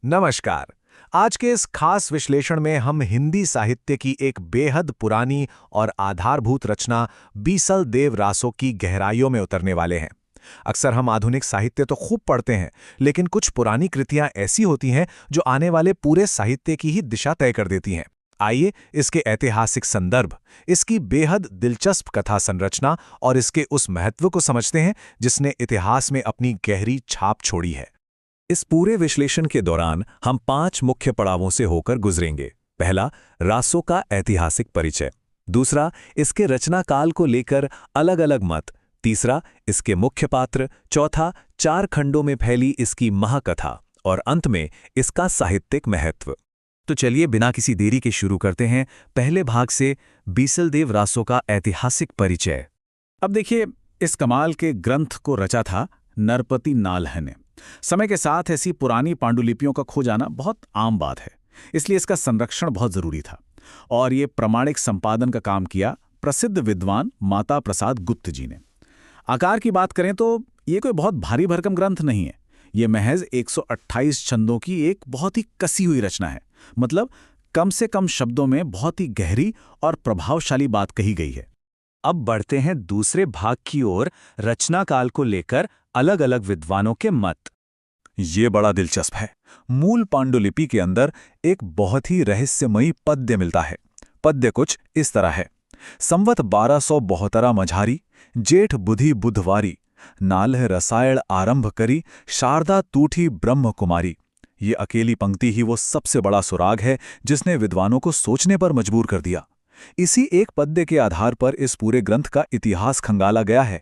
नमस्कार। आज के इस खास विश्लेषण में हम हिंदी साहित्य की एक बेहद पुरानी और आधारभूत रचना बीसल देव रासो की गहराइयों में उतरने वाले हैं। अक्सर हम आधुनिक साहित्य तो खूब पढ़ते हैं, लेकिन कुछ पुरानी कृतियां ऐसी होती हैं जो आने वाले पूरे साहित्य की ही दिशा तय कर देती हैं। आइए इसके ऐतिहासिक संदर्भ, इसकी बेहद दिलचस्प कथा संरचना और इसके उस महत्व को समझते हैं जिसने इतिहास में अपनी गहरी छाप छोड़ी है। इस पूरे विश्लेषण के दौरान हम 5 मुख्य पड़ावों से होकर गुजरेंगे। पहला, रासो का ऐतिहासिक परिचय। दूसरा, इसके रचना काल को लेकर अलग अलग मत। तीसरा, इसके मुख्य पात्र। चौथा, 4 खंडों में फैली इसकी महाकथा। और अंत में इसका साहित्यिक महत्व। तो चलिए बिना किसी देरी के शुरू करते हैं पहले भाग से, बीसल देव रासो का ऐतिहासिक परिचय। अब देखिए, इस कमाल के ग्रंथ को रचा था नरपति नाल्ह ने। समय के साथ ऐसी पुरानी पांडुलिपियों का खो जाना बहुत आम बात है, इसलिए इसका संरक्षण बहुत जरूरी था। और ये प्रमाणिक संपादन का काम किया प्रसिद्ध विद्वान माता प्रसाद गुप्त जी ने। आकार की बात करें तो ये कोई बहुत भारी भरकम ग्रंथ नहीं है। ये महज 128 छंदों की एक बहुत ही कसी हुई रचना है। मतलब कम से कम शब्दों में बहुत ही गहरी और प्रभावशाली बात कही गई है। अब बढ़ते हैं दूसरे भाग की ओर, रचना काल को लेकर अलग अलग विद्वानों के मत। ये बड़ा दिलचस्प है। मूल पांडुलिपि के अंदर एक बहुत ही रहस्यमयी पद्य मिलता है। पद्य कुछ इस तरह है। संवत 1272 मझारी, जेठ बुधि बुधवारी, नाल्ह रसायण आरंभ करी, शारदा तूठी ब्रह्म कुमारी। ये अकेली पंक्ति ही वो सबसे बड़ा सुराग है जिसने विद्वानों को सोचने पर मजबूर कर दिया। इसी एक पद्य के आधार पर इस पूरे ग्रंथ का इतिहास खंगाला गया है।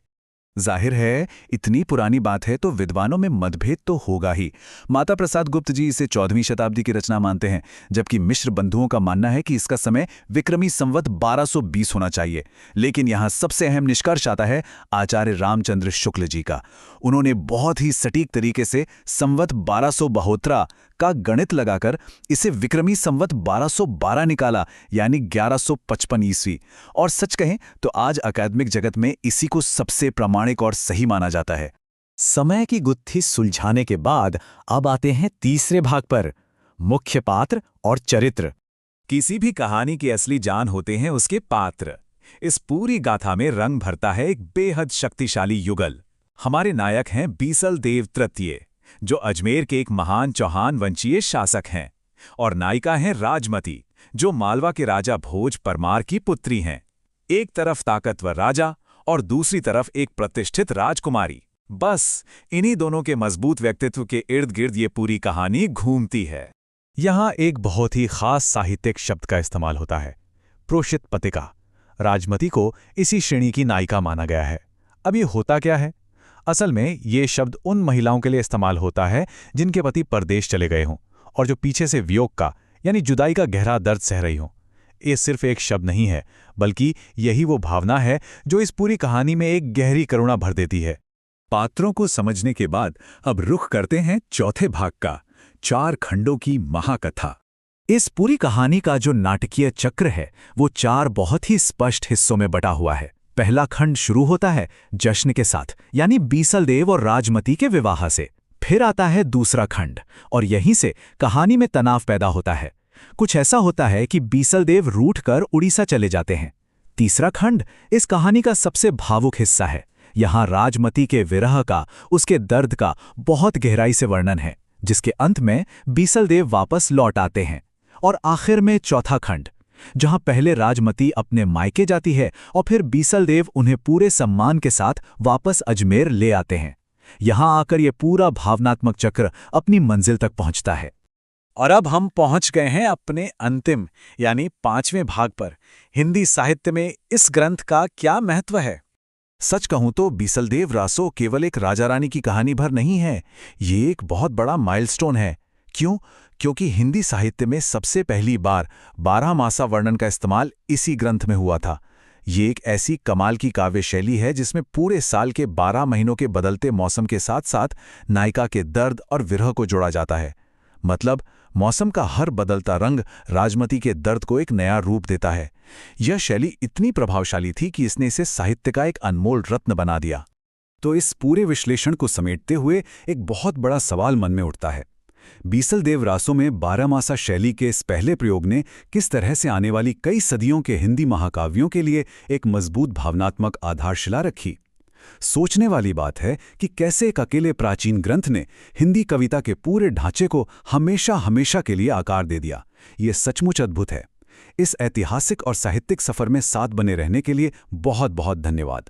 जाहिर है, इतनी पुरानी बात है तो विद्वानों में मतभेद तो होगा ही। माता प्रसाद गुप्त जी इसे 14वीं शताब्दी की रचना मानते हैं, जबकि मिश्र बंधुओं का मानना है कि इसका समय विक्रमी संवत 1220 होना चाहिए। लेकिन यहाँ सबसे अहम निष्कर्ष आता है आचार्य रामचंद्र शुक्ल जी का। उन्होंने बहुत ही सटीक तरीके से संवत 1272 का गणित लगाकर इसे विक्रमी संवत 1212 निकाला, यानी 1155 ईस्वी। और सच कहें तो आज अकादमिक जगत में इसी को सबसे प्रामाणिक और सही माना जाता है। समय की गुत्थी सुलझाने के बाद अब आते हैं तीसरे भाग पर, मुख्य पात्र और चरित्र। किसी भी कहानी की असली जान होते हैं उसके पात्र। इस पूरी गाथा में रंग भरता है एक बेहद शक्तिशाली युगल। हमारे नायक हैं बीसल देव तृतीय, जो अजमेर के एक महान चौहान वंशीय शासक हैं। और नायिका हैं राजमती, जो मालवा के राजा भोज परमार की पुत्री हैं। एक तरफ ताकतवर राजा और दूसरी तरफ एक प्रतिष्ठित राजकुमारी। बस इन्हीं दोनों के मजबूत व्यक्तित्व के इर्द गिर्द ये पूरी कहानी घूमती है। यहाँ एक बहुत ही खास साहित्यिक शब्द का इस्तेमाल होता है, प्रोषित पतिका। राजमती को इसी श्रेणी की नायिका माना गया है। अब ये होता क्या है? असल में ये शब्द उन महिलाओं के लिए इस्तेमाल होता है जिनके पति परदेश चले गए हों और जो पीछे से वियोग का यानी जुदाई का गहरा दर्द सह रही हों। ये सिर्फ एक शब्द नहीं है, बल्कि यही वो भावना है जो इस पूरी कहानी में एक गहरी करुणा भर देती है। पात्रों को समझने के बाद अब रुख करते हैं चौथे भाग का, 4 खंडों की महाकथा। इस पूरी कहानी का जो नाटकीय चक्र है वो 4 बहुत ही स्पष्ट हिस्सों में बटा हुआ है। पहला खंड शुरू होता है जश्न के साथ, यानी बीसल देव और राजमती के विवाह से। फिर आता है दूसरा खंड और यहीं से कहानी में तनाव पैदा होता है। कुछ ऐसा होता है कि बीसल देव रूठकर उड़ीसा चले जाते हैं। तीसरा खंड इस कहानी का सबसे भावुक हिस्सा है। यहाँ राजमती के विरह का, उसके दर्द का बहुत गहराई से वर्णन है, जिसके अंत में बीसल देव वापस लौट आते हैं। और आखिर में चौथा खंड, जहां पहले राजमती अपने मायके जाती है और फिर बीसल देव उन्हें पूरे सम्मान के साथ वापस अजमेर ले आते हैं। यहां आकर ये पूरा भावनात्मक चक्र अपनी मंजिल तक पहुंचता है। और अब हम पहुंच गए हैं अपने अंतिम यानी 5वें भाग पर। हिंदी साहित्य में इस ग्रंथ का क्या महत्व है? सच कहूं तो बीसल देव रासो केवल एक राजा रानी की कहानी भर नहीं है, ये एक बहुत बड़ा माइलस्टोन है। क्यों? क्योंकि हिंदी साहित्य में सबसे पहली बार 12 मासा वर्णन का इस्तेमाल इसी ग्रंथ में हुआ था। ये एक ऐसी कमाल की काव्य शैली है जिसमें पूरे साल के 12 महीनों के बदलते मौसम के साथ साथ नायिका के दर्द और विरह को जोड़ा जाता है। मतलब मौसम का हर बदलता रंग राजमती के दर्द को एक नया रूप देता है। यह शैली इतनी प्रभावशाली थी कि इसने इसे साहित्य का एक अनमोल रत्न बना दिया। तो इस पूरे विश्लेषण को समेटते हुए एक बहुत बड़ा सवाल मन में उठता है, बीसल देव रासो में बारहमासा शैली के इस पहले प्रयोग ने किस तरह से आने वाली कई सदियों के हिंदी महाकाव्यों के लिए एक मजबूत भावनात्मक आधारशिला रखी। सोचने वाली बात है कि कैसे एक अकेले प्राचीन ग्रंथ ने हिंदी कविता के पूरे ढांचे को हमेशा हमेशा के लिए आकार दे दिया। ये सचमुच अद्भुत है। इस ऐतिहासिक और साहित्यिक सफर में साथ बने रहने के लिए बहुत बहुत धन्यवाद।